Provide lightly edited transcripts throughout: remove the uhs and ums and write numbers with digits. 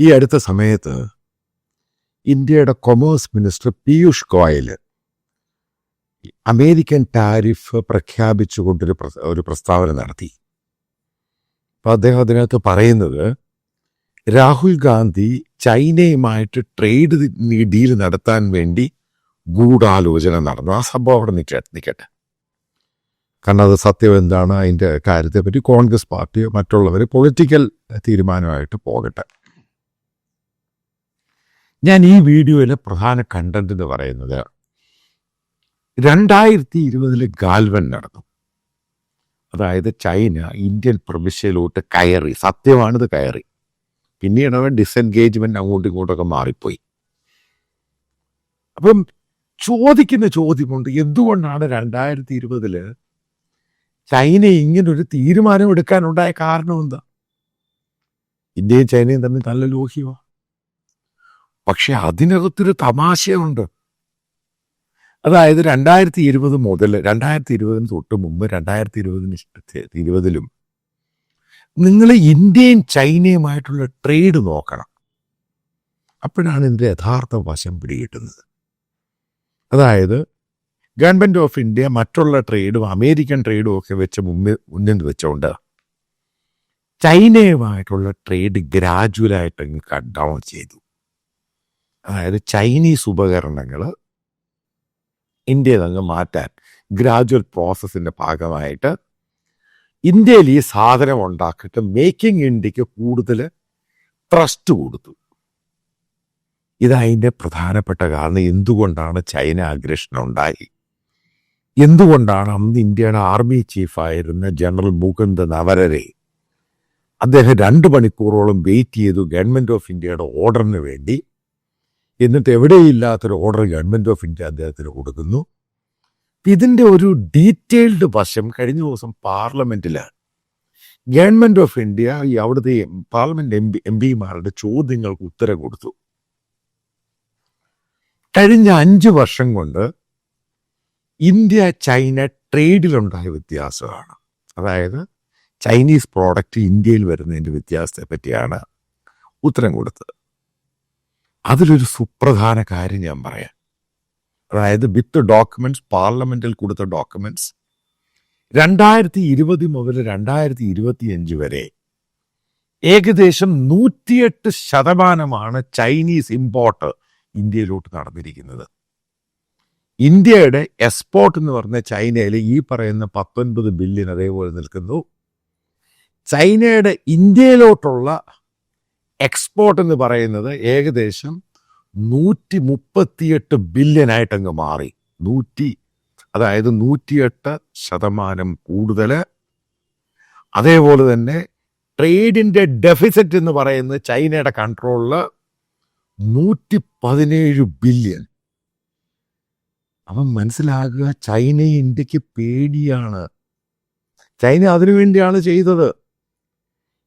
ഈ അടുത്ത സമയത്ത് ഇന്ത്യയുടെ commerce minister Piyush Goyal American tariff പ്രഖ്യാപിച്ചുകൊണ്ടൊരു ഒരു പ്രസ്താവന നടത്തി. അപ്പോൾ അദ്ദേഹം അതിനകത്ത് പറയുന്നത് രാഹുൽ ഗാന്ധി ചൈനയുമായിട്ട് ട്രേഡ് ഡീൽ നടത്താൻ വേണ്ടി ഗൂഢാലോചന നടന്നു. ആ സംഭവം അവിടെ നിൽക്കട്ടെ. കാരണം അത് സത്യം എന്താണ്, അതിൻ്റെ കാര്യത്തെപ്പറ്റി കോൺഗ്രസ് പാർട്ടിയോ മറ്റുള്ളവർ പൊളിറ്റിക്കൽ തീരുമാനമായിട്ട് പോകട്ടെ. ഞാൻ ഈ വീഡിയോയിലെ പ്രധാന കണ്ടന്റ് എന്ന് പറയുന്നത് 2020 ഗാൽവൻ നടന്നു. അതായത് ചൈന ഇന്ത്യൻ പ്രവിശ്യയിലോട്ട് കയറി. സത്യമാണിത്, കയറി. പിന്നീട് അവൻ ഡിസെൻഗേജ്മെന്റ് അങ്ങോട്ടും ഇങ്ങോട്ടൊക്കെ മാറിപ്പോയി. അപ്പം ചോദിക്കുന്ന ചോദ്യമുണ്ട്, എന്തുകൊണ്ടാണ് 2020 ചൈന ഇങ്ങനൊരു തീരുമാനം എടുക്കാനുണ്ടായ കാരണം എന്താ? ഇന്ത്യയും ചൈനയും തമ്മിൽ നല്ല ലോഹ്യമാണ്. പക്ഷെ അതിനകത്തൊരു തമാശയുണ്ട്. അതായത് 2020 മുതൽ 2020 തൊട്ട് മുമ്പ് 2020 നിങ്ങൾ ഇന്ത്യയും ചൈനയുമായിട്ടുള്ള ട്രേഡ് നോക്കണം. അപ്പോഴാണ് ഇതിൻ്റെ യഥാർത്ഥ വശം പിടികിട്ടുന്നത്. അതായത് ഗവൺമെൻറ് ഓഫ് ഇന്ത്യ മറ്റുള്ള ട്രേഡും അമേരിക്കൻ ട്രേഡും ഒക്കെ മുന്നിൽ വെച്ചുകൊണ്ട് ചൈനയുമായിട്ടുള്ള ട്രേഡ് ഗ്രാജുവലായിട്ട് കട്ട് ഡൗൺ ചെയ്തു. അതായത് ചൈനീസ് ഉപകരണങ്ങൾ ഇന്ത്യയിൽ നിന്ന് മാറ്റാൻ ഗ്രാജുവൽ പ്രോസസ്സിൻ്റെ ഭാഗമായിട്ട് ഇന്ത്യയിൽ ഈ സാധനം ഉണ്ടാക്കിയിട്ട് മേക്കിംഗ് ഇന്ത്യക്ക് കൂടുതൽ ട്രസ്റ്റ് കൊടുത്തു. ഇതതിൻ്റെ പ്രധാനപ്പെട്ട കാരണം. എന്തുകൊണ്ടാണ് ചൈന അഗ്രഷൻ ഉണ്ടായി? എന്തുകൊണ്ടാണ് അന്ന് ഇന്ത്യയുടെ ആർമി ചീഫായിരുന്ന ജനറൽ മുകുന്ദ് നവലരെ അദ്ദേഹം 2 മണിക്കൂറോളം വെയിറ്റ് ചെയ്തു ഗവൺമെൻറ് ഓഫ് ഇന്ത്യയുടെ ഓർഡറിന് വേണ്ടി. എന്നിട്ട് എവിടെയില്ലാത്തൊരു ഓർഡർ ഗവൺമെൻറ് ഓഫ് ഇന്ത്യ അദ്ദേഹത്തിന് കൊടുക്കുന്നു. ഇതിൻ്റെ ഒരു ഡീറ്റെയിൽഡ് വശം കഴിഞ്ഞ ദിവസം പാർലമെൻറ്റിൽ ഗവൺമെൻറ് ഓഫ് ഇന്ത്യ അവിടുത്തെ പാർലമെൻറ്റ് എം പിമാരുടെ ചോദ്യങ്ങൾക്ക് ഉത്തരം കൊടുത്തു. കഴിഞ്ഞ 5 വർഷം കൊണ്ട് ഇന്ത്യ ചൈന ട്രേഡിലുണ്ടായ വ്യത്യാസമാണ്. അതായത് ചൈനീസ് പ്രോഡക്റ്റ് ഇന്ത്യയിൽ വരുന്നതിൻ്റെ വ്യത്യാസത്തെ പറ്റിയാണ് ഉത്തരം കൊടുത്തത്. അതിലൊരു സുപ്രധാന കാര്യം ഞാൻ പറയാം. അതായത് വിത്ത് ഡോക്യുമെന്റ്സ്, പാർലമെന്റിൽ കൊടുത്ത ഡോക്യുമെന്റ്സ് 2020 മുതൽ 2025 വരെ ഏകദേശം 108% ചൈനീസ് ഇമ്പോർട്ട് ഇന്ത്യയിലോട്ട് നടന്നിരിക്കുന്നത്. ഇന്ത്യയുടെ എക്സ്പോർട്ട് എന്ന് പറഞ്ഞ ചൈനയിൽ ഈ പറയുന്ന 19 ബില്യൺ അതേപോലെ നിൽക്കുന്നു. ചൈനയുടെ ഇന്ത്യയിലോട്ടുള്ള എക്സ്പോർട്ട് എന്ന് പറയുന്നത് ഏകദേശം 138 ബില്യനായിട്ടങ്ങ് മാറി. അതായത് 108% കൂടുതൽ. അതേപോലെ തന്നെ ട്രേഡിൻ്റെ ഡെഫിസിറ്റ് എന്ന് പറയുന്നത് ചൈനയുടെ കൺട്രോളിൽ 117 ബില്യൺ. അവൻ മനസ്സിലാക്കുക, ചൈനയും ഇന്ത്യക്ക് പേടിയാണ്. ചൈന അതിനുവേണ്ടിയാണ് ചെയ്തത്.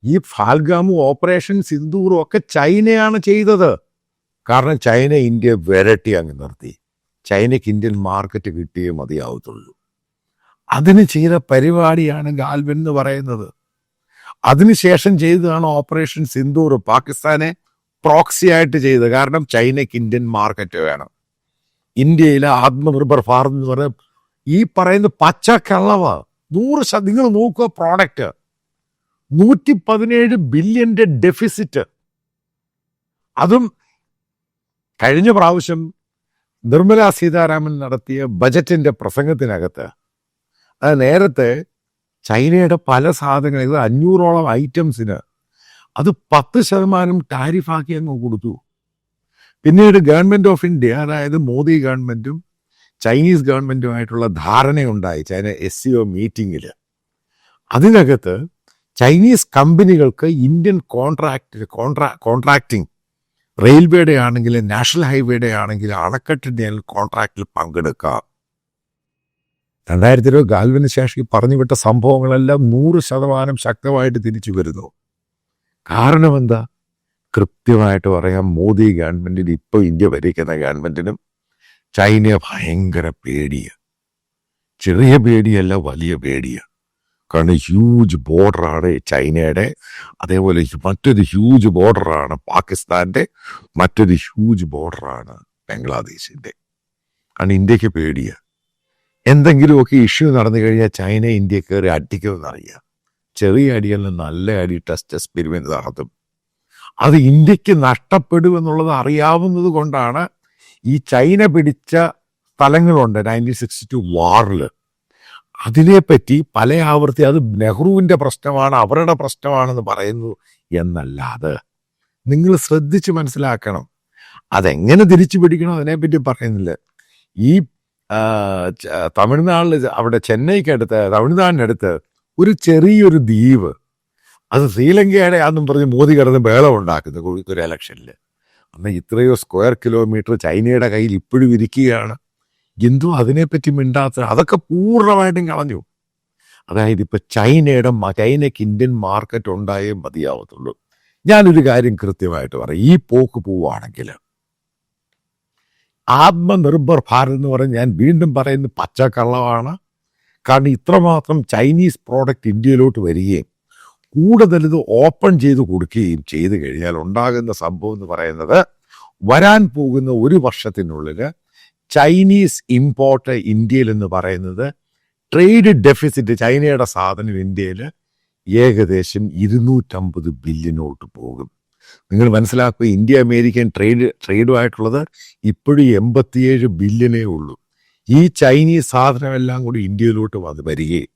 ഈ ഫാൽഗാമും ഓപ്പറേഷൻ സിന്ദൂറും ഒക്കെ ചൈനയാണ് ചെയ്തത്. കാരണം ചൈന ഇന്ത്യ വിരട്ടി അങ്ങ് നിർത്തി. ചൈനയ്ക്ക് ഇന്ത്യൻ മാർക്കറ്റ് കിട്ടിയേ മതിയാവത്തുള്ളൂ. അതിന് ചെയ്ത പരിപാടിയാണ് ഗാൽവൻ എന്ന് പറയുന്നത്. അതിനുശേഷം ചെയ്തതാണ് ഓപ്പറേഷൻ സിന്ദൂർ. പാകിസ്ഥാനെ പ്രോക്സി ആയിട്ട് ചെയ്തത്. കാരണം ചൈനയ്ക്ക് ഇന്ത്യൻ മാർക്കറ്റ് വേണം. ഇന്ത്യയിലെ ആത്മനിർഭർ ഭാരത് എന്ന് പറയുന്നത് ഈ പറയുന്ന പച്ചക്കള്ളവാ. 100% നിങ്ങൾ നോക്കുക, പ്രോഡക്റ്റ് 117 ബില്യന്റെ ഡെഫിസിറ്റ്. അതും കഴിഞ്ഞ പ്രാവശ്യം നിർമ്മല സീതാരാമൻ നടത്തിയ ബജറ്റിന്റെ പ്രസംഗത്തിനകത്ത് അത് നേരത്തെ ചൈനയുടെ പല സാധനങ്ങൾ 500ഓളം ഐറ്റംസിന് അത് 10% ടാരിഫാക്കി അങ്ങ് കൊടുത്തു. പിന്നീട് ഗവൺമെൻറ് ഓഫ് ഇന്ത്യ, അതായത് മോദി ഗവൺമെൻറ്റും ചൈനീസ് ഗവൺമെൻറ്റുമായിട്ടുള്ള ധാരണയുണ്ടായി ചൈന SCO മീറ്റിങ്ങിൽ. അതിനകത്ത് ചൈനീസ് കമ്പനികൾക്ക് ഇന്ത്യൻ കോൺട്രാക്റ്റിംഗ്, റെയിൽവേയുടെ ആണെങ്കിലും നാഷണൽ ഹൈവേയുടെ ആണെങ്കിലും അണക്കെട്ടിൻ്റെ കോൺട്രാക്റ്റിൽ പങ്കെടുക്കാം. 2020 ഗാൽവന് ശേഷം ഈ പറഞ്ഞുവിട്ട സംഭവങ്ങളെല്ലാം 100% ശക്തമായിട്ട് തിരിച്ചു വരുന്നു. കാരണം എന്താ? കൃത്യമായിട്ട് പറയാം, മോദി ഗവൺമെൻറ്റിന്, ഇപ്പോൾ ഇന്ത്യ ഭരിക്കുന്ന ഗവൺമെൻറ്റിനും ചൈനയെ ഭയങ്കര പേടിയാണ്. ചെറിയ പേടിയല്ല, വലിയ പേടിയാണ്. കാരണം ഹ്യൂജ് ബോർഡറാണ് ചൈനയുടെ, അതേപോലെ മറ്റൊരു ഹ്യൂജ് ബോർഡറാണ് പാകിസ്ഥാൻ്റെ, മറ്റൊരു ഹ്യൂജ് ബോർഡറാണ് ബംഗ്ലാദേശിൻ്റെ. കാരണം ഇന്ത്യക്ക് പേടിയാണ്. എന്തെങ്കിലുമൊക്കെ ഇഷ്യൂ നടന്നു കഴിഞ്ഞാൽ ചൈന ഇന്ത്യ കയറി അടിക്കുമെന്നറിയാം. ചെറിയ അടിയല്ല, നല്ല അടി ടെസ്റ്റ് എക്സ്പെരിമെന്റ് നടത്തും. അത് ഇന്ത്യക്ക് നഷ്ടപ്പെടുമെന്നുള്ളത് അറിയാവുന്നത് കൊണ്ടാണ് ഈ ചൈന പിടിച്ച സ്ഥലങ്ങളുണ്ട് 1962 വാറിൽ. അതിനെപ്പറ്റി പല ആവർത്തി അത് നെഹ്റുവിൻ്റെ പ്രശ്നമാണ്, അവരുടെ പ്രശ്നമാണെന്ന് പറയുന്നു എന്നല്ലാതെ നിങ്ങൾ ശ്രദ്ധിച്ച് മനസ്സിലാക്കണം. അതെങ്ങനെ തിരിച്ചു പിടിക്കണം അതിനെപ്പറ്റി പറയുന്നില്ല. ഈ തമിഴ്നാട്ടിൽ അവിടെ ചെന്നൈക്കടുത്ത്, തമിഴ്നാടിനടുത്ത് ഒരു ചെറിയൊരു ദ്വീപ്, അത് ശ്രീലങ്കയുടെ ആണെന്നും പറഞ്ഞ് മോദി കിടന്ന് ബഹളം ഉണ്ടാക്കുന്നു ഒരു ഇലക്ഷനിൽ. അന്ന് ഇത്രയോ സ്ക്വയർ കിലോമീറ്റർ ചൈനയുടെ കയ്യിൽ ഇപ്പോഴും ഇരിക്കുകയാണ്. എന്തോ അതിനെപ്പറ്റി മിണ്ടാത്ത, അതൊക്കെ പൂർണ്ണമായിട്ടും കളഞ്ഞു. അതായത് ഇപ്പം ചൈനയ്ക്ക് ഇന്ത്യൻ മാർക്കറ്റ് ഉണ്ടായേ മതിയാവത്തുള്ളൂ. ഞാനൊരു കാര്യം കൃത്യമായിട്ട് പറയാം, ഈ പോക്ക് പോവുകയാണെങ്കിൽ ആത്മനിർഭർ ഭാരത് എന്ന് പറഞ്ഞ് ഞാൻ വീണ്ടും പറയുന്നത് പച്ചക്കള്ളമാണ്. കാരണം ഇത്രമാത്രം ചൈനീസ് പ്രോഡക്റ്റ് ഇന്ത്യയിലോട്ട് വരികയും കൂടുതൽ ഇത് ഓപ്പൺ ചെയ്ത് കൊടുക്കുകയും ചെയ്തു കഴിഞ്ഞാൽ ഉണ്ടാകുന്ന സംഭവം എന്ന് പറയുന്നത്, വരാൻ പോകുന്ന ഒരു വർഷത്തിനുള്ളിൽ ചൈനീസ് ഇമ്പോർട്ട് ഇന്ത്യയിൽ എന്ന് പറയുന്നത് ട്രേഡ് ഡെഫിസിറ്റ്, ചൈനയുടെ സാധനം ഇന്ത്യയിൽ ഏകദേശം 250 ബില്യണോട്ട് പോകും. നിങ്ങൾ മനസ്സിലാക്കുക, ഇന്ത്യ അമേരിക്കൻ ട്രേഡുമായിട്ടുള്ളത് ഇപ്പോഴും 87 ബില്യണേ ഉള്ളൂ. ഈ ചൈനീസ് സാധനമെല്ലാം കൂടി ഇന്ത്യയിലോട്ട് വരികയും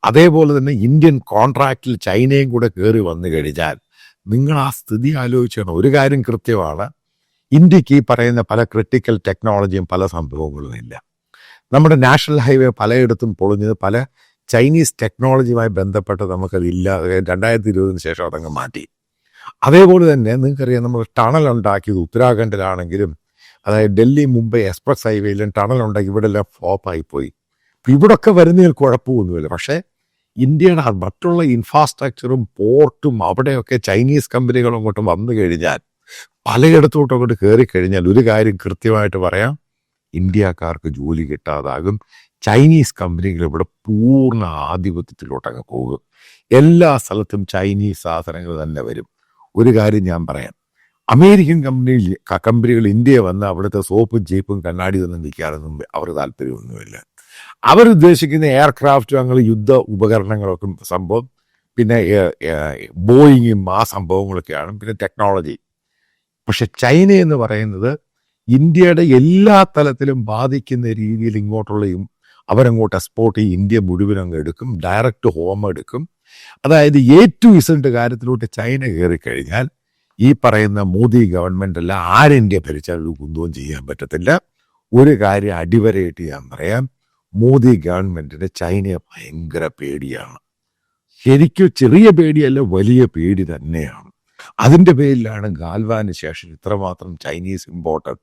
അതേപോലെ തന്നെ ഇന്ത്യൻ കോൺട്രാക്റ്റിൽ ചൈനയും കൂടെ കയറി വന്നു കഴിഞ്ഞാൽ നിങ്ങൾ ആ സ്ഥിതി ആലോചിക്കണം. ഒരു കാര്യം കൃത്യമാണ്, ഇന്ത്യക്ക് ഈ പറയുന്ന പല ക്രിട്ടിക്കൽ ടെക്നോളജിയും പല സംഭവങ്ങളും ഇല്ല. നമ്മുടെ നാഷണൽ ഹൈവേ പലയിടത്തും പൊളിഞ്ഞത് പല ചൈനീസ് ടെക്നോളജിയുമായി ബന്ധപ്പെട്ട് നമുക്കതില്ല. 2020 ശേഷം അതങ്ങ് മാറ്റി. അതേപോലെ തന്നെ നിങ്ങൾക്കറിയാം, നമ്മൾ ടണൽ ഉണ്ടാക്കിയത് ഉത്തരാഖണ്ഡിലാണെങ്കിലും, അതായത് ഡൽഹി മുംബൈ എക്സ്പ്രസ് ഹൈവേയിലും ടണൽ ഉണ്ടാക്കി ഇവിടെ എല്ലാം ഫ്ലോപ്പായിപ്പോയി. ഇവിടൊക്കെ വരുന്നതിൽ കുഴപ്പമൊന്നുമില്ല. പക്ഷേ ഇന്ത്യയുടെ മറ്റുള്ള ഇൻഫ്രാസ്ട്രക്ചറും പോർട്ടും അവിടെയൊക്കെ ചൈനീസ് കമ്പനികളും അങ്ങോട്ട് വന്നു കഴിഞ്ഞാൽ, പലയിടത്തോട്ടും അങ്ങോട്ട് കയറി കഴിഞ്ഞാൽ ഒരു കാര്യം കൃത്യമായിട്ട് പറയാം, ഇന്ത്യക്കാർക്ക് ജോലി കിട്ടാതാകും. ചൈനീസ് കമ്പനികൾ ഇവിടെ പൂർണ്ണ ആധിപത്യത്തിലോട്ടങ്ങ് പോകും. എല്ലാ സ്ഥലത്തും ചൈനീസ് സാധനങ്ങൾ തന്നെ വരും. ഒരു കാര്യം ഞാൻ പറയാം, അമേരിക്കൻ കമ്പനികൾ ഇന്ത്യയെ വന്ന് അവിടുത്തെ സോപ്പും ജീപ്പും കണ്ണാടി ഒന്നും വിൽക്കാനൊന്നും അവർ താല്പര്യമൊന്നുമില്ല. അവരുദ്ദേശിക്കുന്ന എയർക്രാഫ്റ്റും അങ്ങനെ യുദ്ധ ഉപകരണങ്ങളൊക്കെ സംഭവം, പിന്നെ ബോയിങ്ങും ആ സംഭവങ്ങളൊക്കെയാണ്, പിന്നെ ടെക്നോളജി. പക്ഷെ ചൈന എന്ന് പറയുന്നത് ഇന്ത്യയുടെ എല്ലാ തലത്തിലും ബാധിക്കുന്ന രീതിയിൽ ഇങ്ങോട്ടുള്ളയും അവരങ്ങോട്ട് എക്സ്പോർട്ട് ചെയ്യും. ഇന്ത്യ മുഴുവൻ അങ്ങ് എടുക്കും, ഡയറക്റ്റ് ഹോം എടുക്കും. അതായത് A to Z കാര്യത്തിലോട്ട് ചൈന കയറിക്കഴിഞ്ഞാൽ ഈ പറയുന്ന മോദി ഗവൺമെന്റ് അല്ല ആരിന്ത്യ ഭരിച്ചാൽ ഒരു കുന്തവും ചെയ്യാൻ പറ്റത്തില്ല. ഒരു കാര്യം അടിവരയിട്ട് ഞാൻ പറയാം, മോദി ഗവൺമെന്റിന് ചൈനയെ ഭയങ്കര പേടിയാണ്. ശരിക്കും ചെറിയ പേടിയല്ല, വലിയ പേടി തന്നെയാണ്. അതിൻ്റെ പേരിലാണ് ഗാൽവാന് ശേഷം ഇത്രമാത്രം ചൈനീസ് ഇമ്പോർട്ടർ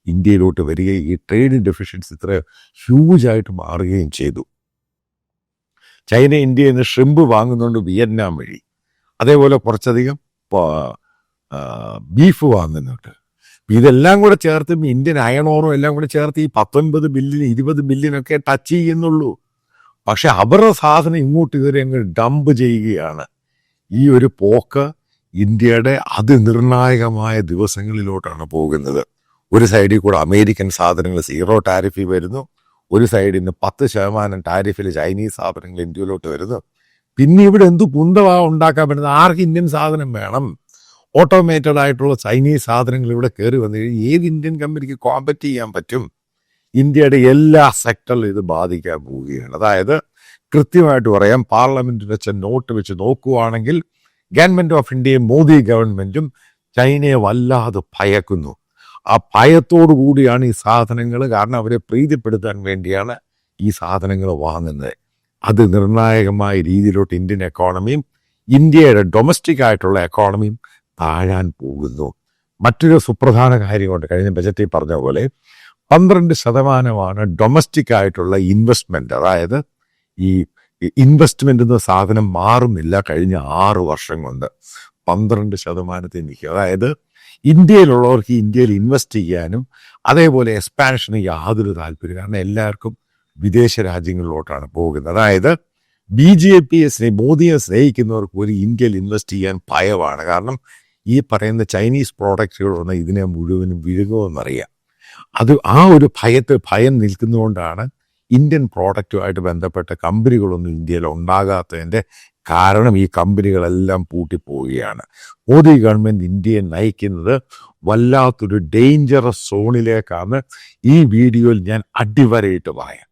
ഇന്ത്യയിലോട്ട് വരികയും ഈ ട്രേഡ് ഡെഫിഷ്യൻസി ഇത്ര ഹ്യൂജായിട്ട് മാറുകയും ചെയ്തു. ചൈന ഇന്ത്യയിൽ നിന്ന് ഷ്രിമ്പ് വാങ്ങുന്നുണ്ട് വിയറ്റ്നാം വഴി, അതേപോലെ കുറച്ചധികം ബീഫ് വാങ്ങുന്നുണ്ട്. ഇതെല്ലാം കൂടെ ചേർത്ത് ഇന്ത്യൻ അയൺ ഓറും എല്ലാം കൂടെ ചേർത്ത് ഈ 19 ബില്യൺ 20 ബില്യണൊക്കെ ടച്ച് ചെയ്യുന്നുള്ളൂ. പക്ഷെ അവരുടെ സാധനം ഇങ്ങോട്ട് കയറി അങ്ങ് ഡംപ് ചെയ്യുകയാണ്. ഈ ഒരു പോക്ക് ഇന്ത്യയുടെ അതിനിർണായകമായ ദിവസങ്ങളിലോട്ടാണ് പോകുന്നത്. ഒരു സൈഡിൽ കൂടെ അമേരിക്കൻ സാധനങ്ങൾ 0 ടാരിഫിൽ വരുന്നു, ഒരു സൈഡിൽ നിന്ന് 10% ടാരിഫിൽ ചൈനീസ് സാധനങ്ങൾ ഇന്ത്യയിലോട്ട് വരുന്നു. പിന്നെ ഇവിടെ എന്തു കുന്തമാണ് ഉണ്ടാക്കാൻ പറ്റുന്നത്? ആർക്ക് ഇന്ത്യൻ സാധനം വേണം? ഓട്ടോമേറ്റഡ് ആയിട്ടുള്ള ചൈനീസ് സാധനങ്ങൾ ഇവിടെ കയറി വന്നു കഴിഞ്ഞാൽ ഏത് ഇന്ത്യൻ കമ്പനിക്ക് കോമ്പറ്റ് ചെയ്യാൻ പറ്റും? ഇന്ത്യയുടെ എല്ലാ സെക്ടറിലും ഇത് ബാധിക്കാൻ പോവുകയാണ്. അതായത് കൃത്യമായിട്ട് പറയാം, പാർലമെന്റിൽ വെച്ച നോട്ട് വെച്ച് നോക്കുകയാണെങ്കിൽ ഗവൺമെന്റ് ഓഫ് ഇന്ത്യയും മോദി ഗവൺമെന്റും ചൈനയെ വല്ലാതെ ഭയക്കുന്നു. ആ ഭയത്തോടു കൂടിയാണ് ഈ സാധനങ്ങൾ, കാരണം അവരെ പ്രീതിപ്പെടുത്താൻ വേണ്ടിയാണ് ഈ സാധനങ്ങൾ വാങ്ങുന്നത്. അത് നിർണായകമായ രീതിയിലോട്ട് ഇന്ത്യൻ എക്കോണമിയും ഇന്ത്യയുടെ ഡൊമസ്റ്റിക് ആയിട്ടുള്ള എക്കോണമിയും താഴാൻ പോകുന്നു. മറ്റൊരു സുപ്രധാന കാര്യമുണ്ട്, കഴിഞ്ഞ ബജറ്റിൽ പറഞ്ഞ പോലെ 12% ഡൊമസ്റ്റിക് ആയിട്ടുള്ള ഇൻവെസ്റ്റ്മെന്റ്. അതായത് ഈ ഇൻവെസ്റ്റ്മെന്റ് എന്ന സാധനം മാറുന്നില്ല കഴിഞ്ഞ 6 വർഷം കൊണ്ട് 12% നിൽക്കുക. അതായത് ഇന്ത്യയിലുള്ളവർക്ക് ഇന്ത്യയിൽ ഇൻവെസ്റ്റ് ചെയ്യാനും അതേപോലെ എക്സ്പാൻഷന് യാതൊരു താല്പര്യം, കാരണം എല്ലാവർക്കും വിദേശ രാജ്യങ്ങളിലോട്ടാണ് പോകുന്നത്. അതായത് BJPയെ മോദിയെ സ്നേഹിക്കുന്നവർക്ക് ഒരു ഇന്ത്യയിൽ ഇൻവെസ്റ്റ് ചെയ്യാൻ ഭയമാണ്. കാരണം ഈ പറയുന്ന ചൈനീസ് പ്രോഡക്റ്റുകൾ വന്ന് ഇതിനെ മുഴുവനും വിഴുങ്ങുമെന്നറിയാം. ആ ഒരു ഭയം നിൽക്കുന്നതുകൊണ്ടാണ് ഇന്ത്യൻ പ്രോഡക്റ്റുമായിട്ട് ബന്ധപ്പെട്ട കമ്പനികളൊന്നും ഇന്ത്യയിൽ ഉണ്ടാകാത്തതിൻ്റെ കാരണം ഈ കമ്പനികളെല്ലാം പൂട്ടിപ്പോവുകയാണ്. മോദി ഗവൺമെൻറ് ഇന്ത്യയെ നയിക്കുന്നത് വല്ലാത്തൊരു ഡേഞ്ചറസ് സോണിലേക്കാണ് ഈ വീഡിയോയിൽ ഞാൻ അടിവരയിട്ട് പറയാം.